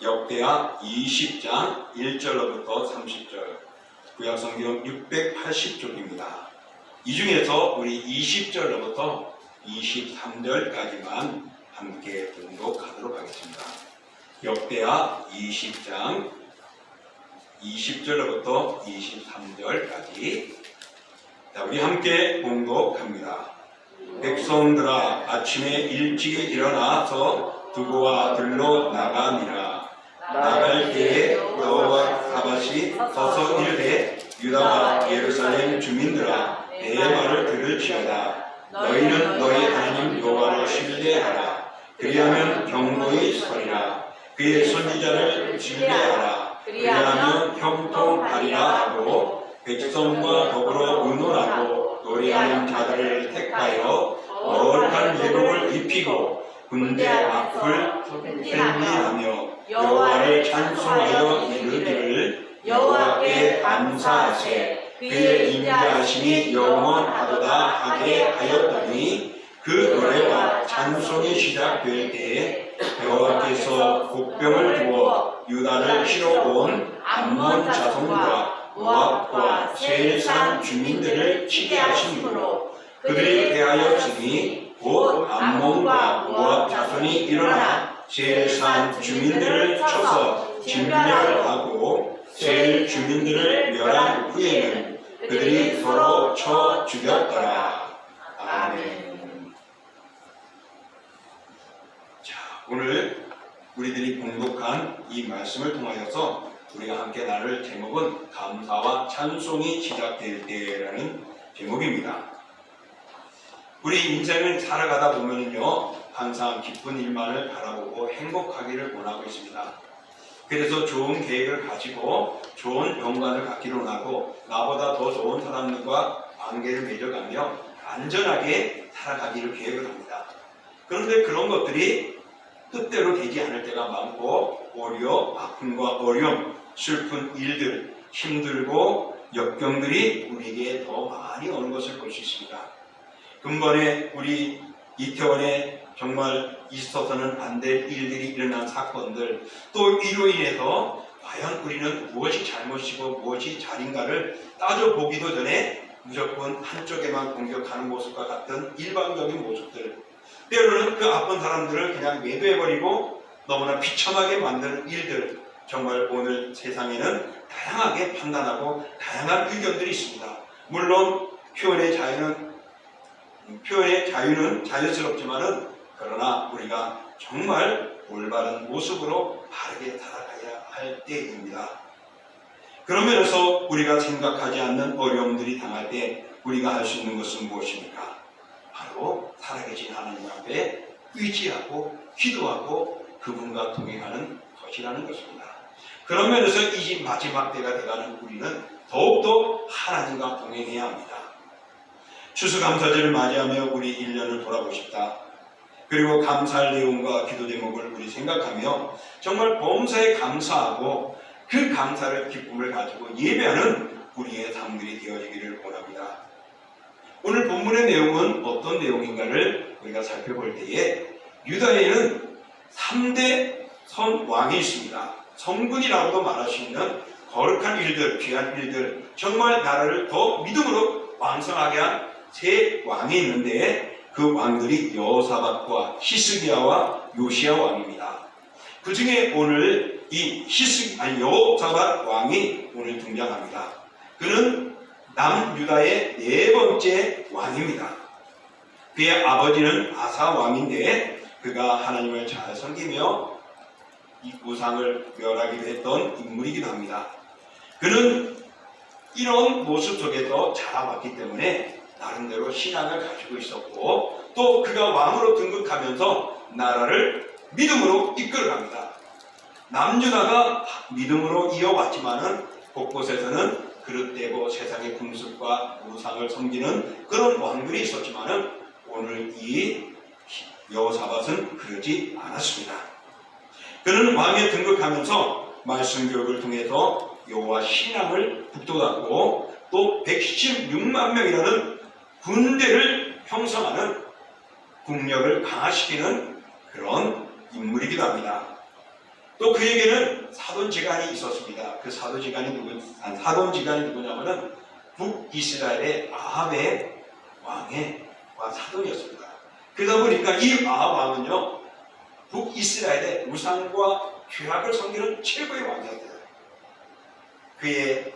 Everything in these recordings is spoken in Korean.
역대하 20장 1절로부터 30절, 구약성경 680쪽입니다. 이 중에서 우리 20절로부터 23절까지만 함께 봉독하도록 하겠습니다. 역대하 20장 20절로부터 23절까지. 자, 우리 함께 봉독합니다. 백성들아, 아침에 일찍이 일어나서 두고와 들로 나가니라. 나갈 때에 여호와 사밧이 서서 이르되, 유다와 예루살렘 주민들아, 내 말을 들을지어다. 너희는 너희 하나님 여호와를 신뢰하라. 그리하면 경고히 서리라. 그의 선지자를 신뢰하라. 그리하면 형통하리라 하고, 백성과 더불어 의논하고 노래하는 자들을 택하여 거룩한 예복을 입히고 군대 앞을 힐리하며 여호와를 찬송하여 이르기를, 여호와께 감사하세. 그의 인자하심이 영원하도다 하게 하였더니, 그 노래와 찬송이 시작될 때에 여호와께서 복병을 두어 유다를 치러 온 암몬 자손과 모압과 세일산 주민들을 치게 하심으로 그들이 대하였으니, 곧 암몬과 모압 자손이 일어나 세일산 주민들을 쳐서 진멸하고 세일 주민들을 멸한 후에는 그들이 서로 쳐 죽였더라. 아멘. 자, 오늘 우리들이 봉독한 이 말씀을 통하여서 우리가 함께 나눌 제목은 감사와 찬송이 시작될 때라는 제목입니다. 우리 인생을 살아가다 보면요, 항상 기쁜 일만을 바라보고 행복하기를 원하고 있습니다. 그래서 좋은 계획을 가지고 좋은 연관을 갖기로 하고 나보다 더 좋은 사람들과 관계를 맺어가며 안전하게 살아가기를 계획을 합니다. 그런데 그런 것들이 뜻대로 되지 않을 때가 많고, 오히려 아픔과 어려움, 슬픈 일들, 힘들고 역경들이 우리에게 더 많이 오는 것을 볼 수 있습니다. 근본에 우리 이태원에 정말 있어서는 안 될 일들이 일어난 사건들, 또 이로 인해서 과연 우리는 무엇이 잘못이고 무엇이 잘인가를 따져보기도 전에 무조건 한쪽에만 공격하는 모습과 같은 일반적인 모습들, 때로는 그 아픈 사람들을 그냥 매도해버리고 너무나 비참하게 만드는 일들, 정말 오늘 세상에는 다양하게 판단하고 다양한 의견들이 있습니다. 물론 표현의 자유는 자연스럽지만은, 그러나 우리가 정말 올바른 모습으로 바르게 살아가야 할 때입니다. 그런 면에서 우리가 생각하지 않는 어려움들이 당할 때 우리가 할 수 있는 것은 무엇입니까? 바로 살아계신 하나님 앞에 의지하고 기도하고 그분과 동행하는 것이라는 것입니다. 그런 면에서 이 마지막 때가 돼가는 우리는 더욱더 하나님과 동행해야 합니다. 추수감사절을 맞이하며 우리 1년을 돌아보십다. 그리고 감사할 내용과 기도 제목을 우리 생각하며 정말 범사에 감사하고 그 감사를 기쁨을 가지고 예배하는 우리의 삶들이 되어지기를 원합니다. 오늘 본문의 내용은 어떤 내용인가를 우리가 살펴볼 때에, 유다에는 3대 왕이 있습니다. 성군이라고도 말할 수 있는 거룩한 일들, 귀한 일들, 정말 나라를 더 믿음으로 왕성하게 한 3 왕이 있는데, 그 왕들이 여호사밧과 히스기야와 요시야 왕입니다. 그 중에 오늘 이 여호사밧 왕이 오늘 등장합니다. 그는 남유다의 4번째 왕입니다. 그의 아버지는 아사 왕인데, 그가 하나님을 잘 섬기며 이 우상을 멸하기도 했던 인물이기도 합니다. 그는 이런 모습 속에서 자라왔기 때문에 나름대로 신앙을 가지고 있었고, 또 그가 왕으로 등극하면서 나라를 믿음으로 이끌어갑니다. 남유다가 믿음으로 이어왔지만은 곳곳에서는 그릇되고 세상의 풍습과 우상을 섬기는 그런 왕들이 있었지만은, 오늘 이 여호사밧은 그러지 않았습니다. 그는 왕에 등극하면서 말씀 교육을 통해서 여호와 신앙을 북돋았고, 또 116만 명이라는 군대를 형성하는 국력을 강화시키는 그런 인물이기도 합니다. 또 그에게는 사돈지간이 있었습니다. 그 사돈지간이 누구냐면은 북이스라엘의 아합의 왕의 사돈이었습니다. 그러다 보니까 이 아합 왕은요, 북이스라엘의 우상과 죄악을 섬기는 최고의 왕이었어요. 그의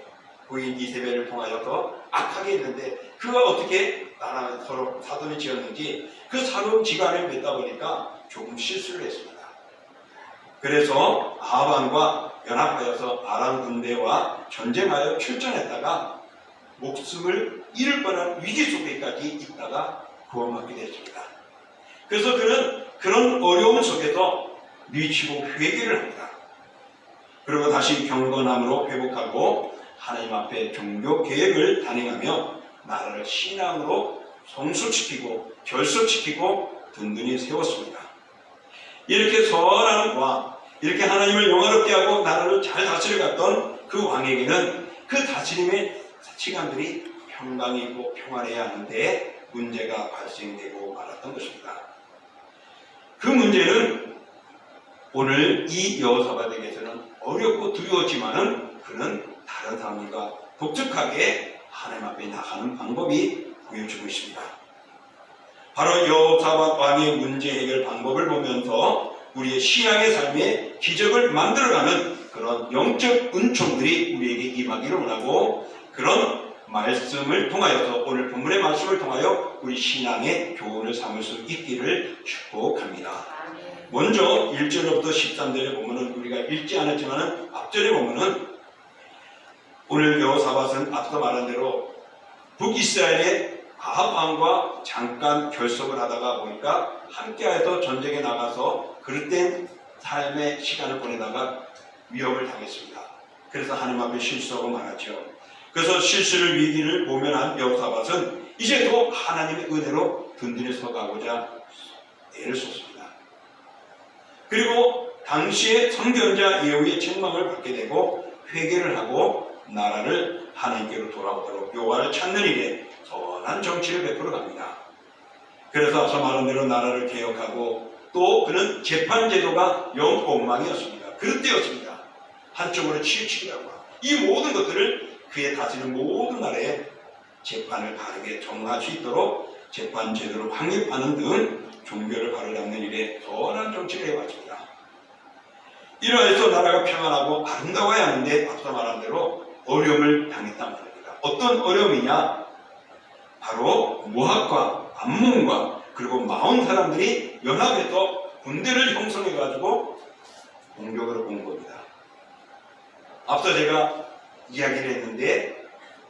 부인 이세벨을 통하여서 악하게 했는데, 그가 어떻게 나랑 서로 사돈이 지었는지 그 사돈지간을 맺다 보니까 조금 실수를 했습니다. 그래서 아합 왕과 연합하여서 아람 군대와 전쟁하여 출전했다가 목숨을 잃을 뻔한 위기 속에까지 있다가 구원받게 됐습니다. 그래서 그는 그런 어려움 속에서 미치고 회개를 합니다. 그리고 다시 경건함으로 회복하고 하나님 앞에 종교 계획을 단행하며 나라를 신앙으로 성숙시키고 결속시키고 든든히 세웠습니다. 이렇게 선한 왕, 이렇게 하나님을 영화롭게 하고 나라를 잘 다스려갔던 그 왕에게는 그 다스림의 시간들이 평강이고 평안해야 하는데 문제가 발생되고 말았던 것입니다. 그 문제는 오늘 이 여호사밧에게서는 어렵고 두려웠지만은 그는 다른 사람들과 독특하게 하나님 앞에 나가는 방법이 보여주고 있습니다. 바로 여호사밧 왕의 문제 해결 방법을 보면서 우리의 신앙의 삶에 기적을 만들어가는 그런 영적 은총들이 우리에게 임하기를 원하고, 그런 말씀을 통하여서 오늘 본문의 말씀을 통하여 우리 신앙의 교훈을 삼을 수 있기를 축복합니다. 먼저 1절부터 13절에 보면은 우리가 읽지 않았지만 앞절에 보면은 오늘 여호사밧은 앞서 말한 대로 북이스라엘의 아합 왕과 잠깐 결속을 하다가 보니까 함께해서 전쟁에 나가서 그릇된 삶의 시간을 보내다가 위협을 당했습니다. 그래서 하나님 앞에 실수하고 말았죠. 그래서 실수를 위기를 모면한 여호사밧은 이제 또 하나님의 은혜로 든든히 서가고자 애를 썼습니다. 그리고 당시에 선견자 예후의 책망을 받게 되고 회개를 하고 나라를 하나님께로 돌아오도록 여호와를 찾는 일에 선한 정치를 베풀어 갑니다. 그래서 앞서 말한 대로 나라를 개혁하고 또 그는 재판제도가 영 엉망이었습니다. 그릇되었습니다. 한쪽으로 치우치기라고 하고 이 모든 것들을 그의 다스리는 모든 나라에 재판을 바르게 정할 수 있도록 재판제도를 확립하는 등 종교를 바로잡는 일에 선한 정치를 해왔습니다. 이러해서 나라가 평안하고 아름다워야 하는데 앞서 말한 대로 어려움을 당했단 말입니다. 어떤 어려움이냐? 바로 모압과 암몬과 그리고 마온 사람들이 연합해서 군대를 형성해가지고 공격을 온 겁니다. 앞서 제가 이야기를 했는데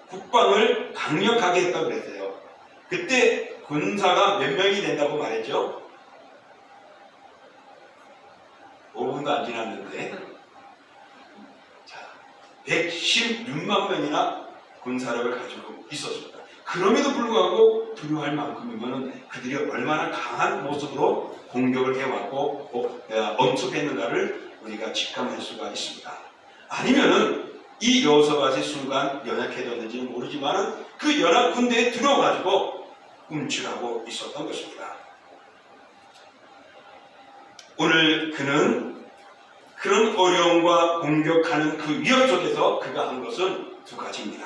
국방을 강력하게 했다고 그랬어요. 그때 군사가 몇 명이 된다고 말했죠? 5분도 안 지났는데 116만 명이나 군사력을 가지고 있었습니다. 그럼에도 불구하고 두려워할 만큼이면 그들이 얼마나 강한 모습으로 공격을 해왔고 엄습했는가를 우리가 직감할 수가 있습니다. 아니면은 이 여호사밧의 순간 연약해졌는지는 모르지만 그 연합 군대에 들어가지고 움츠라고 있었던 것입니다. 오늘 그는 그런 어려움과 공격하는 그 위협 속에서 그가 한 것은 두 가지입니다.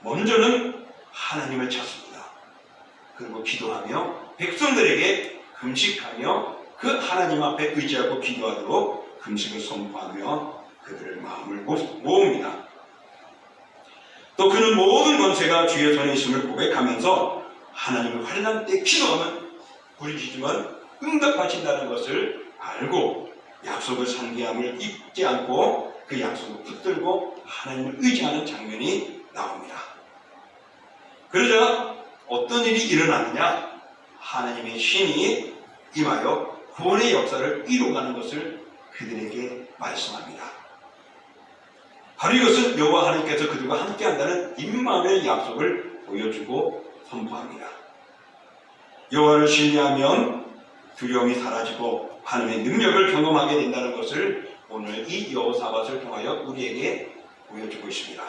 먼저는 하나님을 찾습니다. 그리고 기도하며 백성들에게 금식하며 그 하나님 앞에 의지하고 기도하도록 금식을 선포하며 그들의 마음을 모읍니다. 또 그는 모든 권세가 주의 손에 있음을 고백하면서 하나님을 환난 때 기도하면 부르짖으면 응답하신다는 것을 알고 약속을 상기함을 잊지 않고 그 약속을 붙들고 하나님을 의지하는 장면이 나옵니다. 그러자 어떤 일이 일어나느냐? 하나님의 신이 임하여 구원의 역사를 이루어가는 것을 그들에게 말씀합니다. 바로 이것은 여호와 하나님께서 그들과 함께한다는 임마누엘 약속을 보여주고 선포합니다. 여호와를 신뢰하면 두려움이 사라지고 하나님의 능력을 경험하게 된다는 것을 오늘 이 여호사밧을 통하여 우리에게 보여주고 있습니다.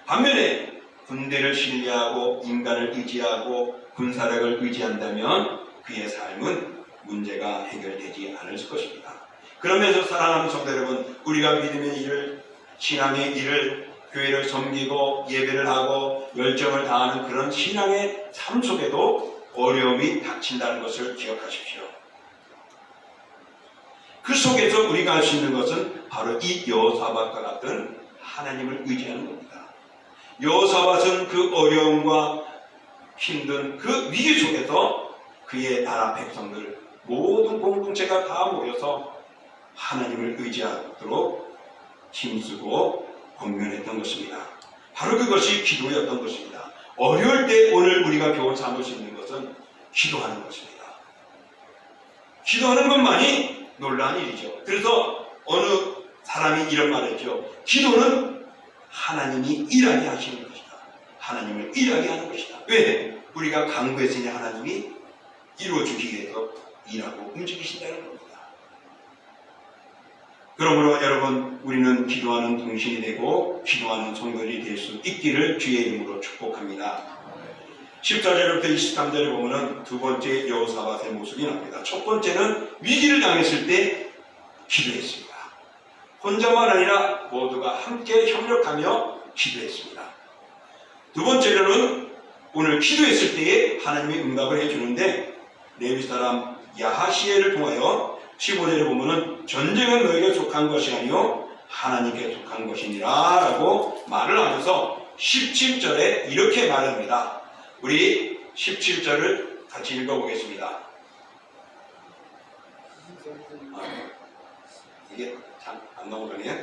반면에 군대를 신뢰하고 인간을 의지하고 군사력을 의지한다면 그의 삶은 문제가 해결되지 않을 것입니다. 그러면서 사랑하는 성도 여러분, 우리가 믿음의 일을, 신앙의 일을, 교회를 섬기고 예배를 하고 열정을 다하는 그런 신앙의 삶 속에도 어려움이 닥친다는 것을 기억하십시오. 그 속에서 우리가 할 수 있는 것은 바로 이 여호사밧과 같은 하나님을 의지하는 겁니다. 여호사밧은 그 어려움과 힘든 그 위기 속에서 그의 나라 백성들 모든 공동체가 다 모여서 하나님을 의지하도록 힘쓰고 권면했던 것입니다. 바로 그것이 기도였던 것입니다. 어려울 때 오늘 우리가 교훈 삼을 수 있는 것은 기도하는 것입니다. 기도하는 것만이 놀라운 일이죠. 그래서 어느 사람이 이런 말을 했죠. 기도는 하나님이 일하게 하시는 것이다. 하나님을 일하게 하는 것이다. 왜? 우리가 간구했으니 하나님이 이루어주기 위해서 일하고 움직이신다는 겁니다. 그러므로 여러분, 우리는 기도하는 동신이 되고 기도하는 성도들이 될 수 있기를 주의 이름으로 축복합니다. 14절부터 23절에 보면 두 번째 여호사밧의 모습이 나옵니다. 첫 번째는 위기를 당했을 때 기도했습니다. 혼자만 아니라 모두가 함께 협력하며 기도했습니다. 두 번째로는 오늘 기도했을 때에 하나님이 응답을 해주는데 레위 사람 야하시엘을 통하여 15절에 보면은 전쟁은 너에게 속한 것이 아니요 하나님께 속한 것이니라 라고 말을 하면서 17절에 이렇게 말합니다. 우리 17절을 같이 읽어보겠습니다. 이게 잘 안 넘어가네요.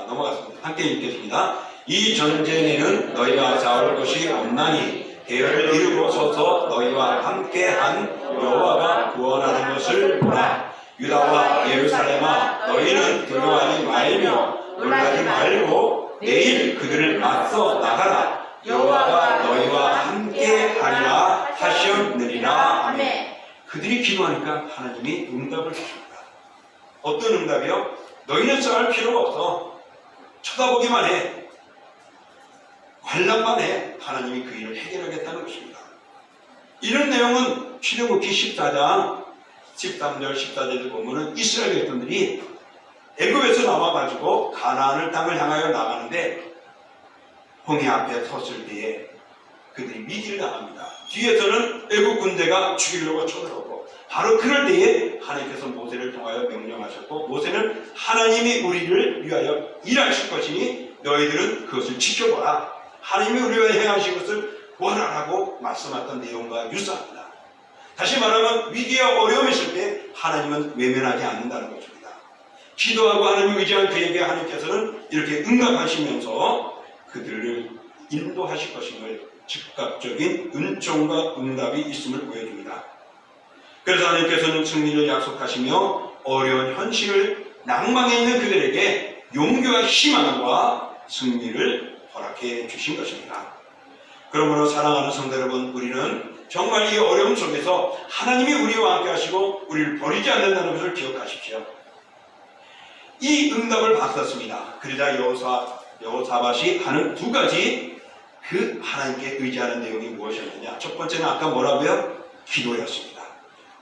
넘어갔습니다. 함께 읽겠습니다. 이 전쟁에는 너희가 싸울 것이 없나니 대열을 이루고 서서 너희와 함께한 여호와가 구원하는 것을 보라. 유다와 예루살렘아, 너희는 두려워하지 말며 놀라지 말고 내일 그들을 맞서 나가라. 여호와가 너희와 함께하리라 하셨느니라. 아멘. 그들이 기도하니까 하나님이 응답을 주십니다. 어떤 응답이요? 너희는 싸울 필요가 없어. 쳐다보기만 해. 관람만 해. 하나님이 그 일을 해결하겠다는 것입니다. 이런 내용은 출애굽기 14장 13절 14절을 보면은 이스라엘 백성들이 애굽에서 나와가지고 가나안을 땅을 향하여 나가는데 홍해 앞에 섰을 때에 그들이 위기를 당합니다. 뒤에서는 애굽 군대가 죽이려고 쳐들어오고 바로 그럴 때에 하나님께서 모세를 통하여 명령하셨고 모세는 하나님이 우리를 위하여 일하실 것이니 너희들은 그것을 지켜보라. 하나님이 우리와 행하신 것을 원하라고 말씀했던 내용과 유사합니다. 다시 말하면 위기와 어려움이 있을 때 하나님은 외면하지 않는다는 것입니다. 기도하고 하나님을 의지한 그에게 하나님께서는 이렇게 응답하시면서 그들을 인도하실 것임을 즉각적인 은총과 응답이 있음을 보여줍니다. 그래서 하나님께서는 승리를 약속하시며 어려운 현실을 낭망해 있는 그들에게 용기와 희망과 승리를 허락해 주신 것입니다. 그러므로 사랑하는 성도 여러분, 우리는 정말 이 어려움 속에서 하나님이 우리와 함께 하시고 우리를 버리지 않는다는 것을 기억하십시오. 이 응답을 받았습니다. 그러자 여호사밧이 하는 두 가지 그 하나님께 의지하는 내용이 무엇이었느냐. 첫 번째는 아까 뭐라고요? 기도였습니다.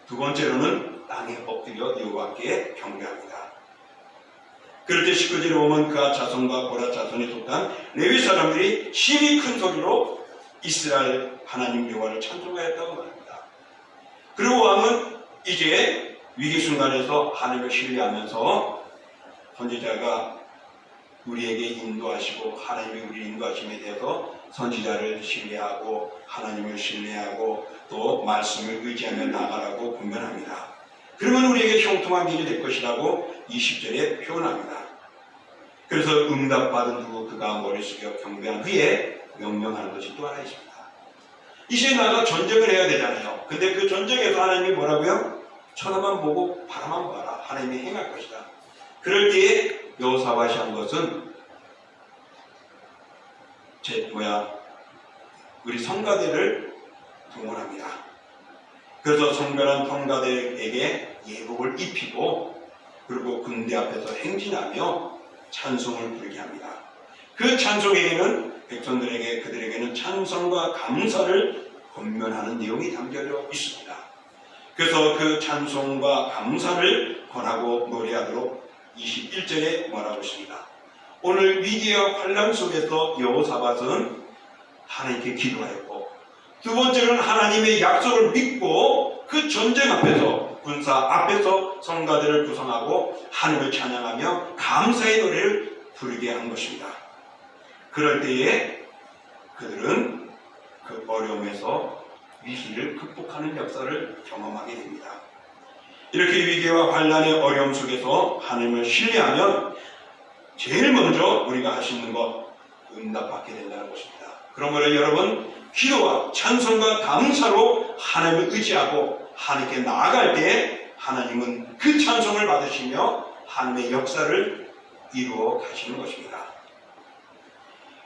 두 번째로는 땅에 엎드려 여호와께 경배합니다. 그럴 때 19절에 보면 그아 자손과 고라 자손에 속한 레위 사람들이 힘이 큰 소리로 이스라엘 하나님 여호와를 찬송하였다고 말합니다. 그리고 왕은 이제 위기 순간에서 하나님을 신뢰하면서 선지자가 우리에게 인도하시고 하나님이 우리를 인도하심에 대해서 선지자를 신뢰하고 하나님을 신뢰하고 또 말씀을 의지하며 나가라고 권면합니다. 그러면 우리에게 형통한 길이 될 것이라고 20절에 표현합니다. 그래서 응답받은 후 그가 머리 숙여 경배한 후에 명령하는 것이 또 하나 있습니다. 이제 나가 전쟁을 해야 되잖아요. 근데 그 전쟁에서 하나님이 뭐라고요? 천하만 보고 바라만 봐라. 하나님이 행할 것이다. 그럴 때에 여호사밧이 한 것은 우리 성가대를 동원합니다. 그래서 성별한 성가대에게 예복을 입히고 그리고 군대 앞에서 행진하며 찬송을 부르게 합니다. 그 찬송에게는 백성들에게 그들에게는 찬송과 감사를 권면하는 내용이 담겨져 있습니다. 그래서 그 찬송과 감사를 권하고 노래하도록 21절에 뭐라고 했습니다. 오늘 위기와 환난 속에서 여호사밧은 하나님께 기도하였고, 두 번째는 하나님의 약속을 믿고 그 전쟁 앞에서, 군사 앞에서 성가대를 구성하고 하나님을 찬양하며 감사의 노래를 부르게 한 것입니다. 그럴 때에 그들은 그 어려움에서 위기를 극복하는 역사를 경험하게 됩니다. 이렇게 위기와 환난의 어려움 속에서 하나님을 신뢰하면 제일 먼저 우리가 할 수 있는 것, 응답받게 된다는 것입니다. 그러므로 여러분, 기도와 찬송과 감사로 하나님을 의지하고 하나님께 나아갈 때 하나님은 그 찬송을 받으시며 하나님의 역사를 이루어 가시는 것입니다.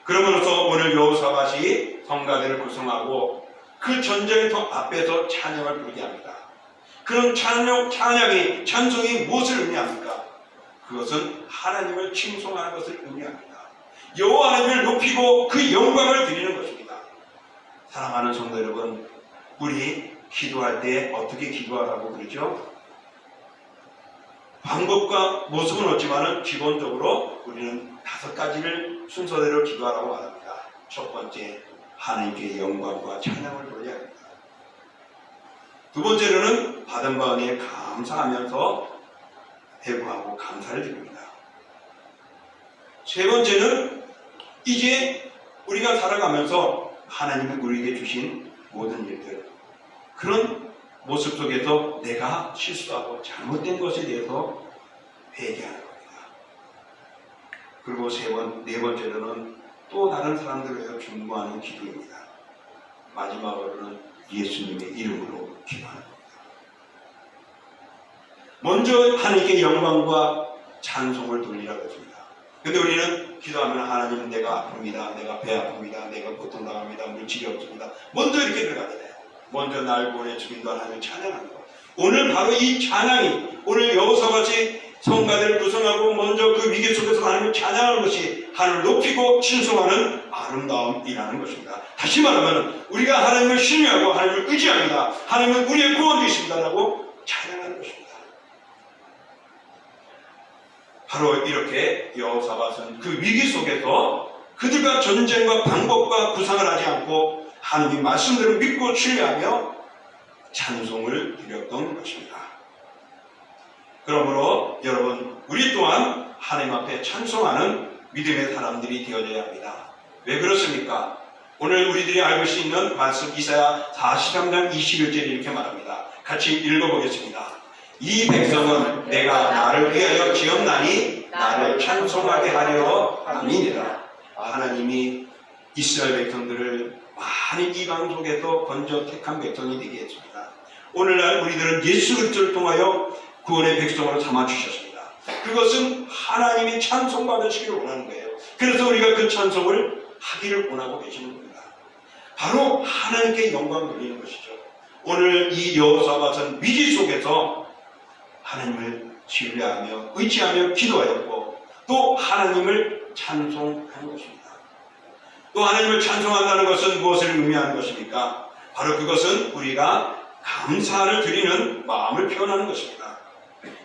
그러므로서 오늘 여호사밧이 성가대를 구성하고 그 전쟁터 앞에서 찬양을 부르게 합니다. 그런 찬양이, 찬송이 무엇을 의미합니까? 그것은 하나님을 칭송하는 것을 의미합니다. 여호와 하나님을 높이고 그 영광을 드리는 것입니다. 사랑하는 성도 여러분, 우리 기도할 때 어떻게 기도하라고 그러죠? 방법과 모습은 없지만 기본적으로 우리는 5가지를 순서대로 기도하라고 말합니다. 첫 번째, 하나님께 영광과 찬양을 돌려야 합니다. 두 번째로는 받은 바 은혜에 감사하면서 회개하고 감사를 드립니다. 세 번째는 이제 우리가 살아가면서 하나님이 우리에게 주신 모든 일들, 그런 모습 속에서 내가 실수하고 잘못된 것에 대해서 회개하는 겁니다. 그리고 네 번째로는 또 다른 사람들을 위해서 중보하는 기도입니다. 마지막으로는 예수님의 이름으로 기도하는 겁니다. 먼저 하나님께 영광과 찬송을 돌리라고 했습니다. 근데 우리는 기도하면 하나님, 내가 아픕니다. 내가 배 아픕니다. 내가 고통당합니다. 물질이 없습니다. 먼저 이렇게 들어가게 돼요. 먼저 날 보내주신 거 하나님 찬양하는 거. 오늘 바로 이 찬양이, 오늘 여호사밧이 성가대를 구성하고 먼저 그 위기 속에서 하나님을 찬양하는 것이 하나님을 높이고 칭송하는 아름다움이라는 것입니다. 다시 말하면 우리가 하나님을 신뢰하고 하나님을 의지합니다. 하나님은 우리의 구원이십니다라고 찬양하는 것입니다. 바로 이렇게 여호사밧은 그 위기 속에서 그들과 전쟁과 방법과 구상을 하지 않고 하나님의 말씀대로 믿고 신뢰하며 찬송을 드렸던 것입니다. 그러므로 여러분, 우리 또한 하나님 앞에 찬송하는 믿음의 사람들이 되어져야 합니다. 왜 그렇습니까? 오늘 우리들이 알고 있는 말씀 이사야 43장 21절에 이렇게 말합니다. 같이 읽어보겠습니다. 이 백성은 내가 나를 위하여 지었나니 나를 찬송하게 하려 함이니라. 하나님이 이스라엘 백성들을 많은 이방 속에서 건져 택한 백성이 되게 했습니다. 오늘날 우리들은 예수 그리스도를 통하여 구원의 백성으로 삼아주셨습니다. 그것은 하나님이 찬송받으시기를 원하는 거예요. 그래서 우리가 그 찬송을 하기를 원하고 계시는 겁니다. 바로 하나님께 영광 돌리는 것이죠. 오늘 이 여호사밧은 위기 속에서 하나님을 신뢰하며 의지하며 기도하였고 또 하나님을 찬송하는 것입니다. 또 하나님을 찬송한다는 것은 무엇을 의미하는 것입니까? 바로 그것은 우리가 감사를 드리는 마음을 표현하는 것입니다.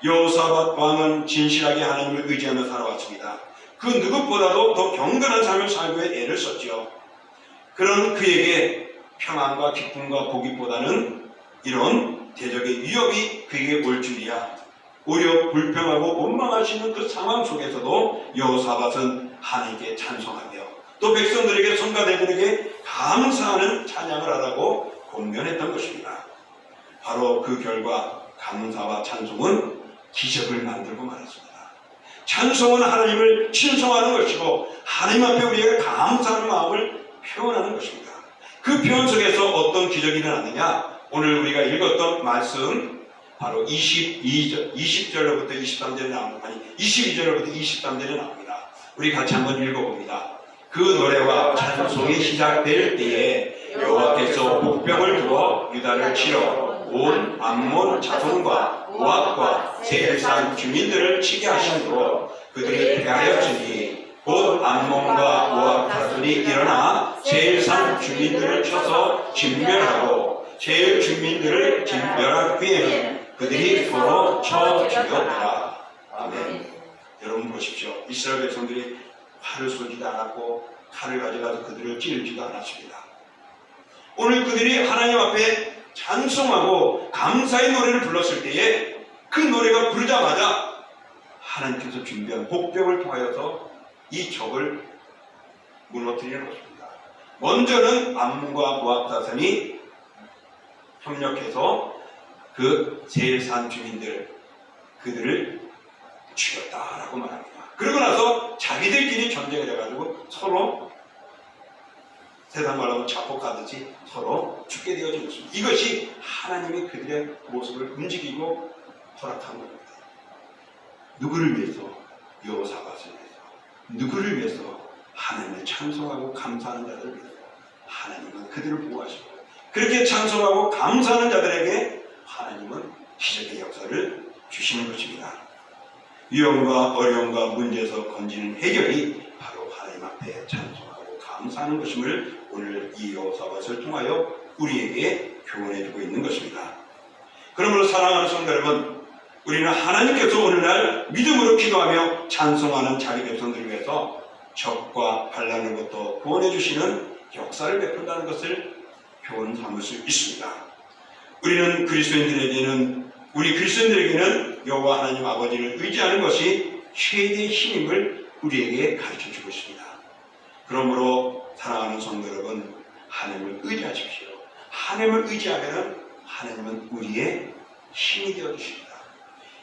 여호사밧 왕은 진실하게 하나님을 의지하며 살아왔습니다. 그 누구보다도 더 경건한 삶을 살기 위해 애를 썼죠. 그런 그에게 평안과 기쁨과 복이보다는 이런 대적의 위협이 그에게 올 줄이야. 오히려 불평하고 원망하시는 그 상황 속에서도 여호사밧은 하나님께 찬송하며 또 백성들에게 성가대들에게 감사하는 찬양을 하라고 권면했던 것입니다. 바로 그 결과 감사와 찬송은 기적을 만들고 말았습니다. 찬송은 하나님을 칭송하는 것이고 하나님 앞에 우리가 감사하는 마음을 표현하는 것입니다. 그 표현 속에서 어떤 기적이 일어났느냐? 오늘 우리가 읽었던 말씀 바로 20절로부터 23절에 나옵니다. 아니 22절로부터 23절에 나옵니다. 우리 같이 한번 읽어봅니다. 그 노래와 찬송이 시작될 때에 여호와께서 복병을 두어 유다를 치러 온 암몬 자손과 모압과 세일산 주민들을 치게 하심으로 그들이 패하였으니 곧 암몬과 모압 자손이 일어나 세일산 주민들을 쳐서 진멸하고 제 주민들을 진멸한 후에는 그들이 서로 쳐 죽였더라. 아멘. 여러분 보십시오. 이스라엘 백성들이 활을 쏘지도 않았고 칼을 가져가서 그들을 찌르지도 않았습니다. 오늘 그들이 하나님 앞에 찬송하고 감사의 노래를 불렀을 때에 그 노래가 부르자마자 하나님께서 준비한 복병을 통하여서 이 적을 무너뜨리는 것입니다. 먼저는 암몬과 모압 자손이 협력해서 그 세일산 주민들 그들을 죽였다라고 말합니다. 그러고 나서 자기들끼리 전쟁을 해가지고 서로 세상 말로 하면 자폭하듯이 서로 죽게 되어진 것입니다. 이것이 하나님이 그들의 모습을 움직이고 허락한 겁니다. 누구를 위해서? 여호사밧을 위해서. 누구를 위해서? 하나님을 찬송하고 감사하는 자들을 위해서. 하나님은 그들을 보호하시고 그렇게 찬송하고 감사하는 자들에게 하나님은 기적의 역사를 주시는 것입니다. 위험과 어려움과 문제에서 건지는 해결이 바로 하나님 앞에 찬송하고 감사하는 것임을 오늘 이 여호사밧을 통하여 우리에게 교훈해주고 있는 것입니다. 그러므로 사랑하는 성도 여러분, 우리는 하나님께서 오늘날 믿음으로 기도하며 찬송하는 자기 백성들을 위해서 적과 반란으로부터 구원해 주시는 역사를 베푼다는 것을 교훈 삼을 수 있습니다. 우리 그리스도인들에게는 여호와 하나님 아버지를 의지하는 것이 최대의 힘임을 우리에게 가르쳐 주고 있습니다. 그러므로 사랑하는 성도 여러분, 하나님을 의지하십시오. 하나님을 의지하면 하나님은 우리의 힘이 되어 주십니다.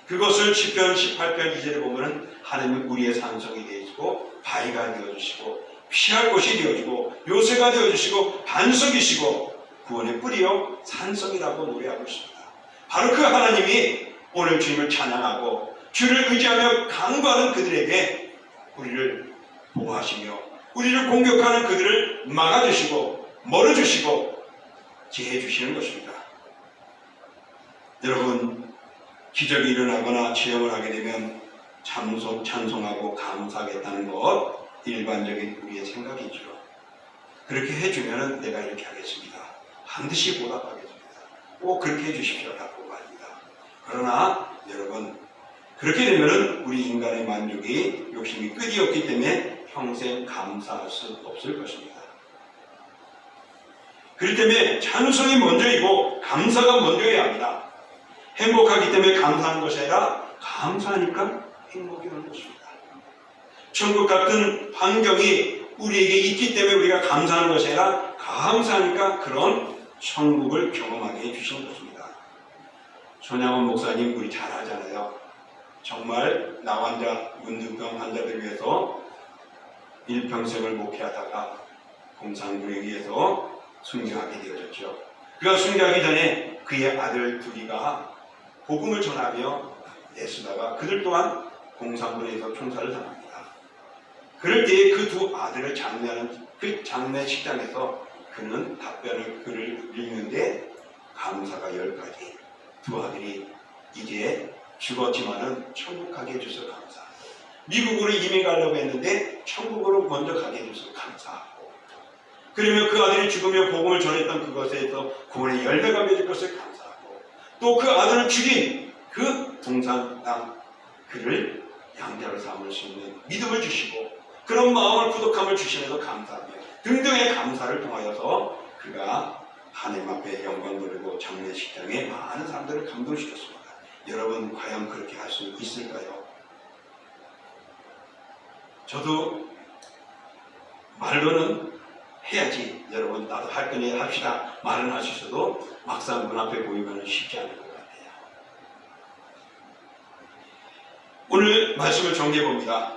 그것을 시편 18편 2절에 보면 하나님은 우리의 산성이 되어주시고 바위가 되어주시고 피할 곳이 되어주고 요새가 되어주시고 반석이시고 구원의 뿌리요 산성이라고 노래하고 있습니다. 바로 그 하나님이 오늘 주님을 찬양하고 주를 의지하며 강구하는 그들에게 우리를 보호하시며 우리를 공격하는 그들을 막아주시고 멀어주시고 지혜해 주시는 것입니다. 여러분, 기적이 일어나거나 체험을 하게 되면 찬송하고 감사하겠다는 것 일반적인 우리의 생각이죠. 그렇게 해주면 내가 이렇게 하겠습니다. 반드시 보답하겠습니다. 꼭 그렇게 해주십시오라고 말입니다. 그러나 여러분, 그렇게 되면 우리 인간의 만족이 욕심이 끝이 없기 때문에 평생 감사할 수 없을 것입니다. 그렇기 때문에 찬송이 먼저이고 감사가 먼저여야 합니다. 행복하기 때문에 감사하는 것이 아니라 감사하니까 행복이 오는 것입니다. 천국 같은 환경이 우리에게 있기 때문에 우리가 감사하는 것이 아니라 감사하니까 그런 천국을 경험하게 해주시는 것입니다. 손양원 목사님 우리 잘 하잖아요. 정말 나환자, 문둥병 환자들을 위해서 일평생을 목회하다가 공산군에 의해서 순교하게 되어졌죠. 그가 순교하기 전에 그의 아들 둘이가 복음을 전하며 애쓰다가 그들 또한 공산군에서 총살을 당합니다. 그럴 때에 그 두 아들을 장례하는 그 장례식장에서 그는 글을 읽는데 감사가 10가지. 두 아들이 이제 죽었지만은 천국 가게 해줘서 감사하고 미국으로 이민 가려고 했는데 천국으로 먼저 가게 해줘서 감사하고 그러면 그 아들이 죽으며 복음을 전했던 그것에서 구원의 열매가 맺을 것을 감사하고 또 그 아들을 죽인 그 공산당 그를 양자로 삼을 수 있는 믿음을 주시고 그런 마음을 부족함을 주시면서 감사하며 등등의 감사를 통하여서 그가 하나님 앞에 영광 돌리고 장례식장에 많은 사람들을 감동시켰습니다. 여러분 과연 그렇게 할 수 있을까요? 저도 말로는 해야지 여러분 나도 할 거니 합시다 말은 하시셔도 막상 눈앞에 보이면 쉽지 않을 것 같아요. 오늘 말씀을 정리해봅니다.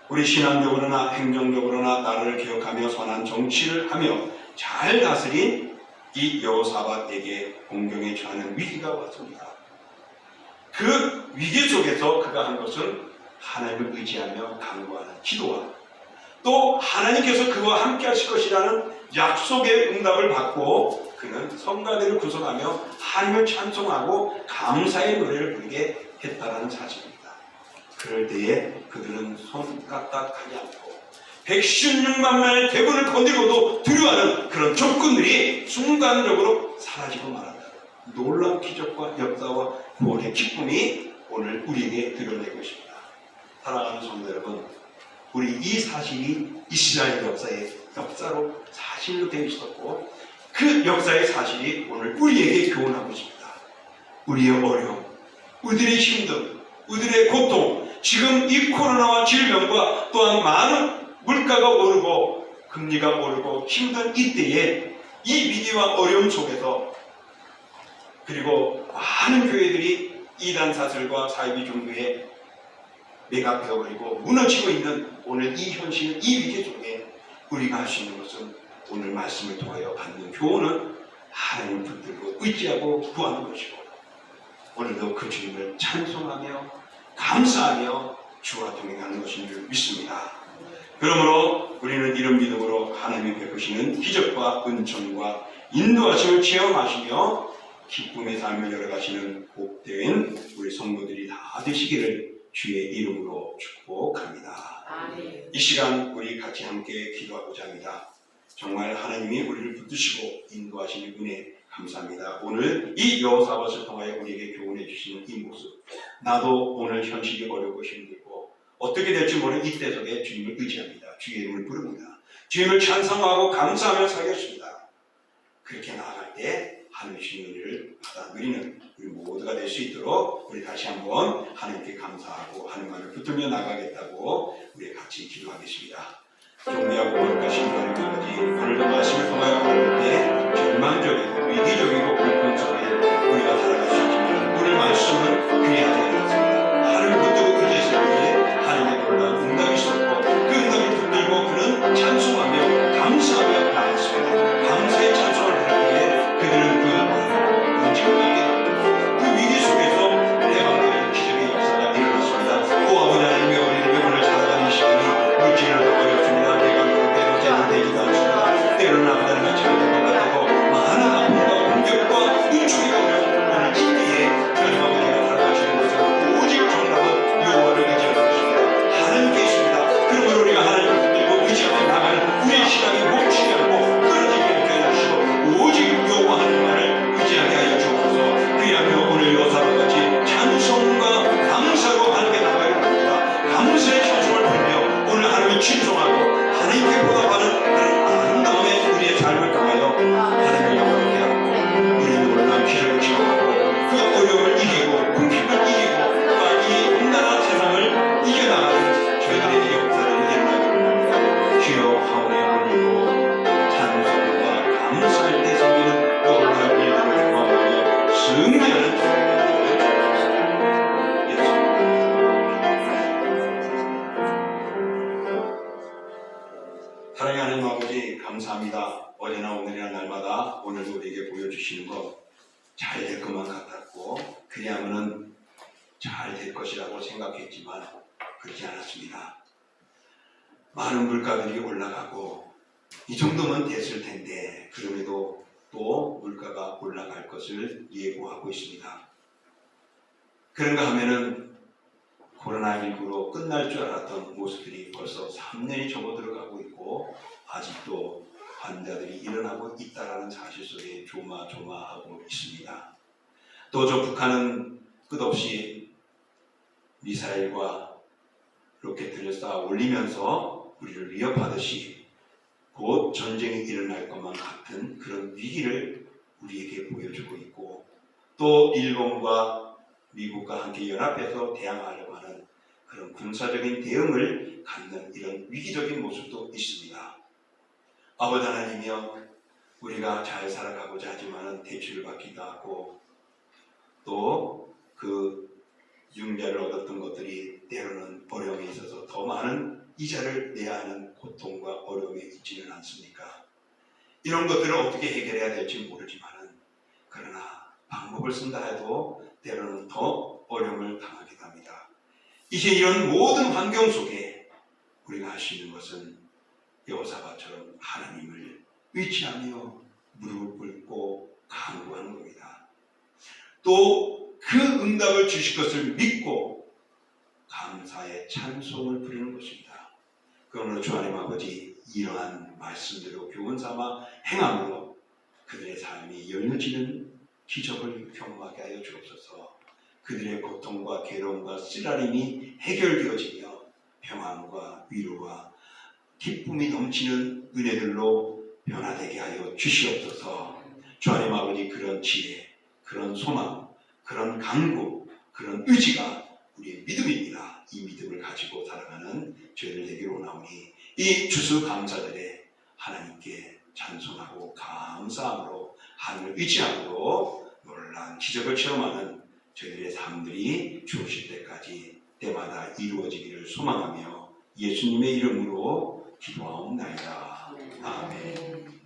우리 신앙적으로나 행정적으로나 나라를 기억하며 선한 정치를 하며 잘 다스린 이 여호사밧에게 공경에 처하는 위기가 왔습니다. 그 위기 속에서 그가 한 것은 하나님을 의지하며 간구하는 기도와 또 하나님께서 그와 함께 하실 것이라는 약속의 응답을 받고 그는 성가대를 구성하며 하나님을 찬송하고 감사의 노래를 부르게 했다는 사실입니다. 그럴 때에 그들은 손 까딱하지 않고 116만 명의 대군을 건드리고도 두려워하는 그런 적군들이 순간적으로 사라지고 말았다. 놀라운 기적과 역사와 구원의 기쁨이 오늘 우리에게 드러내고 있습니다. 사랑하는 성도 여러분, 우리 이 사실이 이스라엘 역사의 역사로 사실로 되어 있었고 그 역사의 사실이 오늘 우리에게 교훈하고 있습니다. 우리의 어려움, 우리들의 힘듦, 우리들의 고통, 지금 이 코로나와 질병과 또한 많은 물가가 오르고 금리가 오르고 힘든 이때에 이 위기와 어려움 속에서 그리고 많은 교회들이 이단 사슬과 사이비 종교에 매각되어버리고 무너지고 있는 오늘 이 현실, 이 위기 속에 우리가 할 수 있는 것은 오늘 말씀을 통하여 받는 교훈은 하나님을 붙들고 의지하고 구하는 것이고 오늘도 그 주님을 찬송하며 감사하며 주와 동행하는 것인 줄 믿습니다. 그러므로 우리는 이런 믿음으로 하나님이 베푸시는 기적과 은총과 인도하심을 체험하시며 기쁨의 삶을 열어가시는 복된 우리 성도들이 다 되시기를 주의 이름으로 축복합니다. 아멘. 이 시간 우리 같이 함께 기도하고자 합니다. 정말 하나님이 우리를 붙드시고 인도하시는 은혜 감사합니다. 오늘 이 여호사밧을 통하여 우리에게 교훈해 주시는 이 모습, 나도 오늘 현실이 어렵고 힘들고 어떻게 될지 모르는 이때 속에 주님을 의지합니다. 주의 이름을 부릅니다. 주님을 찬송하고 감사하며 살겠습니다. 그렇게 나아갈 때 하나님의 은혜를 받아 누리는 우리 모두가 될 수 있도록 우리 다시 한번 하나님께 감사하고 하나님만을 붙들며 나가겠다고 우리 같이 기도하겠습니다. 존귀하고 거룩하신 하나님 아버지, 오늘도 말씀을 통하여 하나님께 절망적이고 위기적이고 불평 속에 우리가 살아갈 수 있지만 오늘 말씀은 그리하지 않았습니다. 하나님을 붙들고 의지했을 때에 하나님의 놀라운 응답이 있었고 그 응답을 붙들고 그는 찬송하며 감사하며 나았습니다. 감사의 찬송을 부를 때에 그들은 그 마음을 움직임을 하게 됩니다. 그 위기 속에서 대박적인 기적의 역사가 일어났습니다. 또 아버지 하나님의 우리를 오늘 살아가는 시간이 물질을 어렵습니다. 내가 때로 제대로 되지도 않습니다. 때로는 아버지는 같이 될 것 같고 많은 아픔과 공격과 눈초리가 오는 오늘 이때에 하나님 아버지가 살아가시는 것은 오직 정답은 여호와를 의지하는 것입니다. 하나님께 있습니다. 그러므로 우리가 하나님을 붙들고 의지하며 나가는 우리의 시간이 멈추지 않고 끊어지게 해주시고 오직 여호와 하나님만을 의지하게 하여 주옵소서. 그리하여 오늘 여호사밧같이 찬송과 감사로 하나님께 나가야 합니다. 감사의 찬송을 부르며 오늘 하나님을 찬송하고 하나님께 보답하는 그런 아름다움의 우리의 삶을 통하여 하나님을 영광하게 하고 우리의 놀라운 기적을 경험하고 그 어려움을 이기고 궁핍을 이기고 또한 이 온난한 세상을 이겨나가는 저희들의 역사를 일어나기를 합니다. 주여 하오니 오늘도 찬송과 감사할 때 생기는 놀라운 일들을 경험하며 승리하는 사랑하는 하나님 아버지 감사합니다. 어제나 오늘이나 날마다 오늘도 우리에게 보여주시는 것 잘 될 것만 같았고 그리하면은 잘 될 것이라고 생각했지만 그렇지 않았습니다. 많은 물가들이 올라가고 이 정도면 됐을 텐데 그럼에도 또 물가가 올라갈 것을 예고하고 있습니다. 그런가 하면은 코로나19로 끝날 줄 알았던 모습들이 벌써 3년이 접어들어가고 있고 아직도 환자들이 일어나고 있다는 사실 속에 조마조마하고 있습니다. 또 저 북한은 끝없이 미사일과 로켓을 쌓아 올리면서 우리를 위협하듯이 곧 전쟁이 일어날 것만 같은 그런 위기를 우리에게 보여주고 있고 또 일본과 미국과 함께 연합해서 대항하려고 하는 그런 군사적인 대응을 갖는 이런 위기적인 모습도 있습니다. 아버지 하나님이여 우리가 잘 살아가고자 하지만 대출을 받기도 하고 또 그 융자를 얻었던 것들이 때로는 어려움이 있어서 더 많은 이자를 내야 하는 고통과 어려움이 있지는 않습니까? 이런 것들을 어떻게 해결해야 될지 모르지만은 그러나 방법을 쓴다 해도 때로는 더 어려움을 당하기도 합니다. 이제 이런 모든 환경 속에 우리가 할 수 있는 것은 여호사밧처럼 하나님을 의지하며 무릎을 꿇고 간구하는 겁니다. 또 그 응답을 주실 것을 믿고 감사의 찬송을 부리는 것입니다. 그러므로 주 하나님 아버지 이러한 말씀대로 교훈 삼아 행함으로 그들의 삶이 열려지는 기적을 경험하게 하여 주옵소서. 그들의 고통과 괴로움과 쓰라림이 해결되어지며 평안과 위로와 기쁨이 넘치는 은혜들로 변화되게 하여 주시옵소서. 주 하나님 아버지, 그런 지혜, 그런 소망, 그런 강구, 그런 의지가 우리의 믿음입니다. 이 믿음을 가지고 살아가는 저희들 되기를 원하오니 이 주수감사들에 하나님께 찬송하고 감사함으로 하늘을 의지함으로 놀라운 기적을 체험하는 저희들의 삶들이 주어질 때까지 때마다 이루어지기를 소망하며 예수님의 이름으로 기도하옵나이다. 아멘.